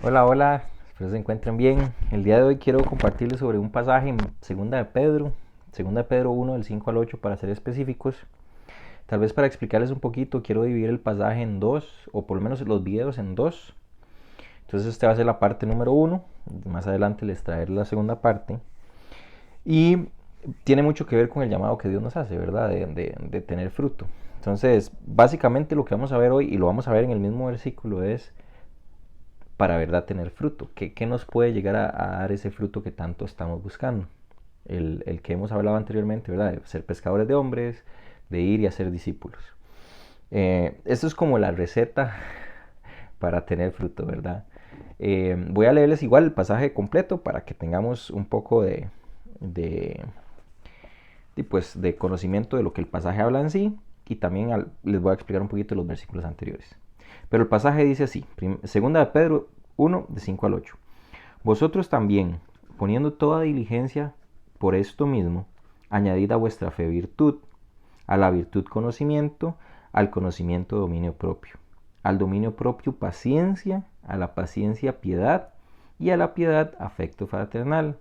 Hola, hola, espero se encuentren bien. El día de hoy quiero compartirles sobre un pasaje en Segunda de Pedro 1 del 5 al 8 para ser específicos. Tal vez para explicarles un poquito, quiero dividir el pasaje en dos, o por lo menos los videos en dos. Entonces esta va a ser la parte número uno, más adelante les traeré la segunda parte. Y tiene mucho que ver con el llamado que Dios nos hace, ¿verdad? De tener fruto. Entonces, básicamente lo que vamos a ver hoy, y lo vamos a ver en el mismo versículo, es para verdad tener fruto. ¿Qué nos puede llegar a dar ese fruto que tanto estamos buscando? El que hemos hablado anteriormente, ¿verdad? De ser pescadores de hombres, de ir y hacer discípulos. Esto es como la receta para tener fruto, ¿verdad? Voy a leerles igual el pasaje completo para que tengamos un poco de, de conocimiento de lo que el pasaje habla en sí y también les voy a explicar un poquito los versículos anteriores. Pero el pasaje dice así, segunda de Pedro 1, de 5 al 8. Vosotros también, poniendo toda diligencia por esto mismo, añadid a vuestra fe virtud, a la virtud conocimiento, al conocimiento dominio propio, al dominio propio paciencia, a la paciencia piedad y a la piedad afecto fraternal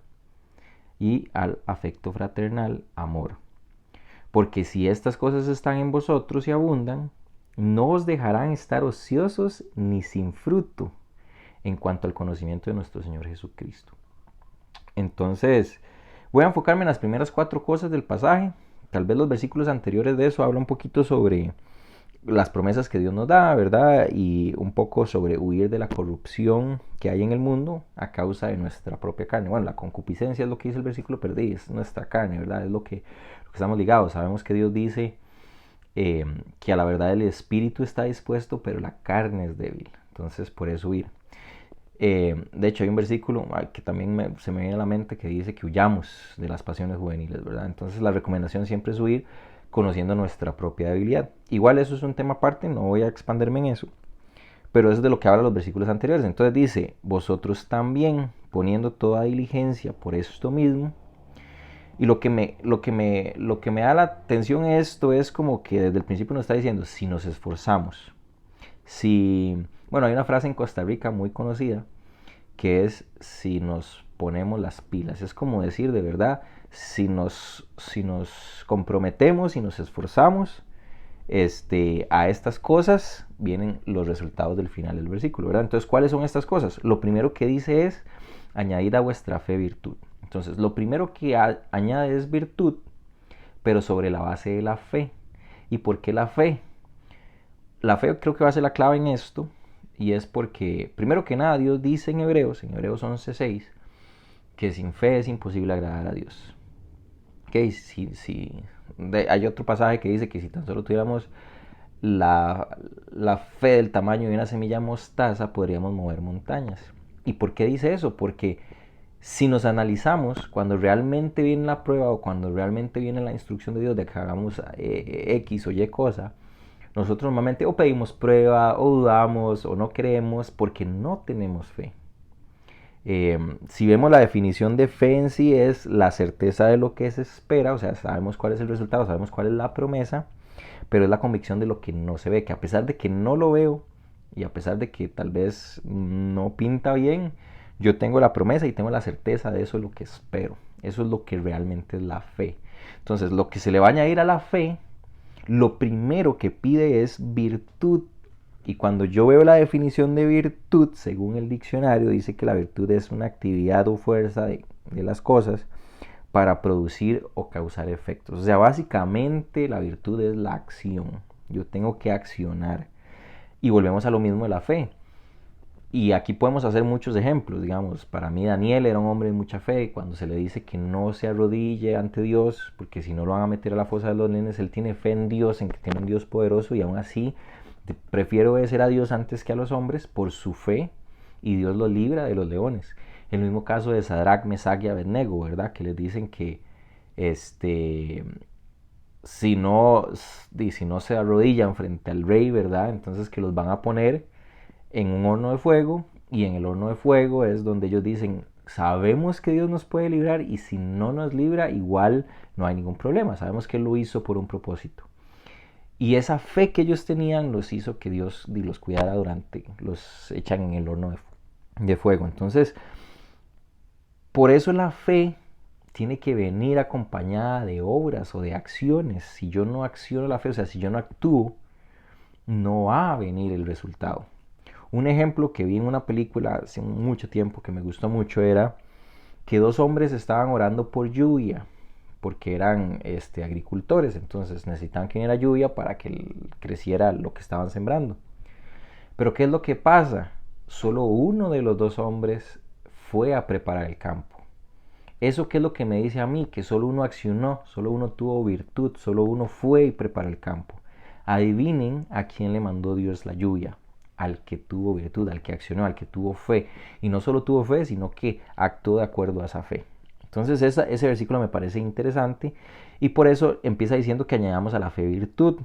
y al afecto fraternal amor. Porque si estas cosas están en vosotros y abundan, no os dejarán estar ociosos ni sin fruto en cuanto al conocimiento de nuestro Señor Jesucristo. Entonces, voy a enfocarme en las primeras cuatro cosas del pasaje. Tal vez los versículos anteriores de eso hablan un poquito sobre las promesas que Dios nos da, ¿verdad? Y un poco sobre huir de la corrupción que hay en el mundo a causa de nuestra propia carne. Bueno, la concupiscencia es lo que dice el versículo, pero es nuestra carne, ¿verdad? Es lo que estamos ligados. Sabemos que Dios dice que a la verdad el espíritu está dispuesto, pero la carne es débil. Entonces, por eso huir. De hecho, hay un versículo que también se me viene a la mente que dice que huyamos de las pasiones juveniles, ¿verdad? Entonces, la recomendación siempre es huir conociendo nuestra propia debilidad. Igual eso es un tema aparte, no voy a expandirme en eso, pero eso es de lo que hablan los versículos anteriores. Entonces dice, vosotros también, poniendo toda diligencia por esto mismo, y lo que me da la atención esto es como que desde el principio nos está diciendo, si nos esforzamos, bueno, hay una frase en Costa Rica muy conocida, que es si nos ponemos las pilas. Es como decir, de verdad, si nos comprometemos y nos esforzamos a estas cosas, vienen los resultados del final del versículo, ¿verdad? Entonces, ¿cuáles son estas cosas? Lo primero que dice es, añadid a vuestra fe virtud. Entonces, lo primero que añade es virtud, pero sobre la base de la fe. ¿Y por qué la fe? La fe creo que va a ser la clave en esto, y es porque, primero que nada, Dios dice en Hebreos 11:6, que sin fe es imposible agradar a Dios. Okay, hay otro pasaje que dice que si tan solo tuviéramos la fe del tamaño de una semilla mostaza, podríamos mover montañas. ¿Y por qué dice eso? Porque si nos analizamos, cuando realmente viene la prueba o cuando realmente viene la instrucción de Dios de que hagamos X o Y cosa, nosotros normalmente o pedimos prueba, o dudamos, o no creemos porque no tenemos fe. Si vemos la definición de fe en sí es la certeza de lo que se espera, o sea, sabemos cuál es el resultado, sabemos cuál es la promesa, pero es la convicción de lo que no se ve, que a pesar de que no lo veo y a pesar de que tal vez no pinta bien, yo tengo la promesa y tengo la certeza de eso es lo que espero. Eso es lo que realmente es la fe. Entonces, lo que se le va a añadir a la fe, lo primero que pide es virtud. Y cuando yo veo la definición de virtud, según el diccionario, dice que la virtud es una actividad o fuerza de las cosas para producir o causar efectos. O sea, básicamente la virtud es la acción. Yo tengo que accionar. Y volvemos a lo mismo de la fe. Y aquí podemos hacer muchos ejemplos, digamos, para mí Daniel era un hombre de mucha fe, cuando se le dice que no se arrodille ante Dios, porque si no lo van a meter a la fosa de los leones, él tiene fe en Dios, en que tiene un Dios poderoso y aún así prefiere obedecer a Dios antes que a los hombres por su fe y Dios lo libra de los leones. El mismo caso de Sadrach, Mesach y Abednego, ¿verdad? Que les dicen que este, si no se arrodillan frente al rey, ¿verdad? Entonces que los van a poner en un horno de fuego y en el horno de fuego es donde ellos dicen, sabemos que Dios nos puede librar y si no nos libra igual no hay ningún problema, sabemos que Él lo hizo por un propósito. Y esa fe que ellos tenían los hizo que Dios los cuidara los echan en el horno de fuego. Entonces, por eso la fe tiene que venir acompañada de obras o de acciones. Si yo no acciono la fe, o sea, si yo no actúo, no va a venir el resultado. Un ejemplo que vi en una película hace mucho tiempo que me gustó mucho era que dos hombres estaban orando por lluvia, porque eran agricultores, entonces necesitaban que viniera lluvia para que creciera lo que estaban sembrando. Pero ¿qué es lo que pasa? Solo uno de los dos hombres fue a preparar el campo. ¿Eso qué es lo que me dice a mí? Que solo uno accionó, solo uno tuvo virtud, solo uno fue y preparó el campo. Adivinen a quién le mandó Dios la lluvia. Al que tuvo virtud, al que accionó, al que tuvo fe. Y no solo tuvo fe, sino que actuó de acuerdo a esa fe. Entonces ese versículo me parece interesante y por eso empieza diciendo que añadamos a la fe virtud.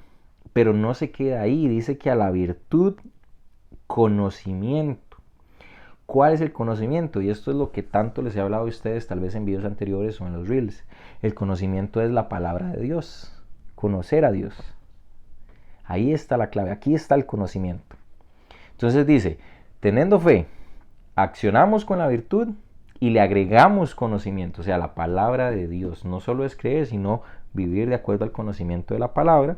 Pero no se queda ahí, dice que a la virtud conocimiento. ¿Cuál es el conocimiento? Y esto es lo que tanto les he hablado a ustedes tal vez en videos anteriores o en los reels. El conocimiento es la palabra de Dios. Conocer a Dios. Ahí está la clave. Aquí está el conocimiento. Entonces dice, teniendo fe, accionamos con la virtud y le agregamos conocimiento. O sea, la palabra de Dios. No solo es creer, sino vivir de acuerdo al conocimiento de la palabra.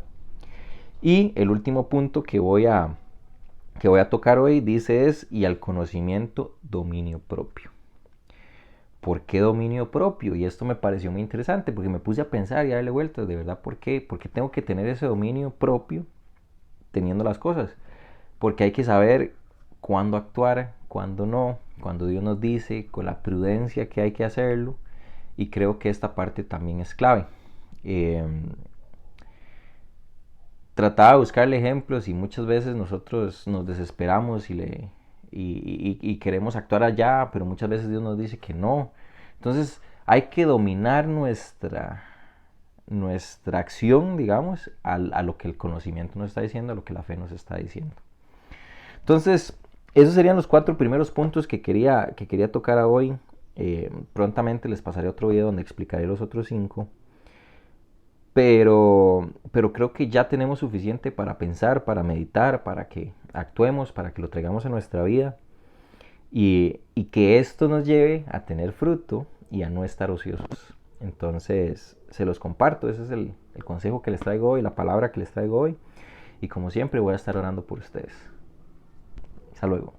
Y el último punto que voy a tocar hoy dice es, y al conocimiento, dominio propio. ¿Por qué dominio propio? Y esto me pareció muy interesante porque me puse a pensar y a darle vueltas, de verdad, ¿por qué? Porque tengo que tener ese dominio propio teniendo las cosas. Porque hay que saber cuándo actuar, cuándo no, cuando Dios nos dice, con la prudencia que hay que hacerlo. Y creo que esta parte también es clave. Eh, Trataba de buscarle ejemplos y muchas veces nosotros nos desesperamos y queremos actuar allá, pero muchas veces Dios nos dice que no. Entonces hay que dominar nuestra acción, digamos, a lo que el conocimiento nos está diciendo, a lo que la fe nos está diciendo. Entonces, esos serían los 4 primeros puntos que quería tocar hoy. Prontamente les pasaré otro video donde explicaré los otros 5. Pero creo que ya tenemos suficiente para pensar, para meditar, para que actuemos, para que lo traigamos a nuestra vida y que esto nos lleve a tener fruto y a no estar ociosos. Entonces, se los comparto, ese es el consejo que les traigo hoy, la palabra que les traigo hoy. Y como siempre, voy a estar orando por ustedes. Hasta luego.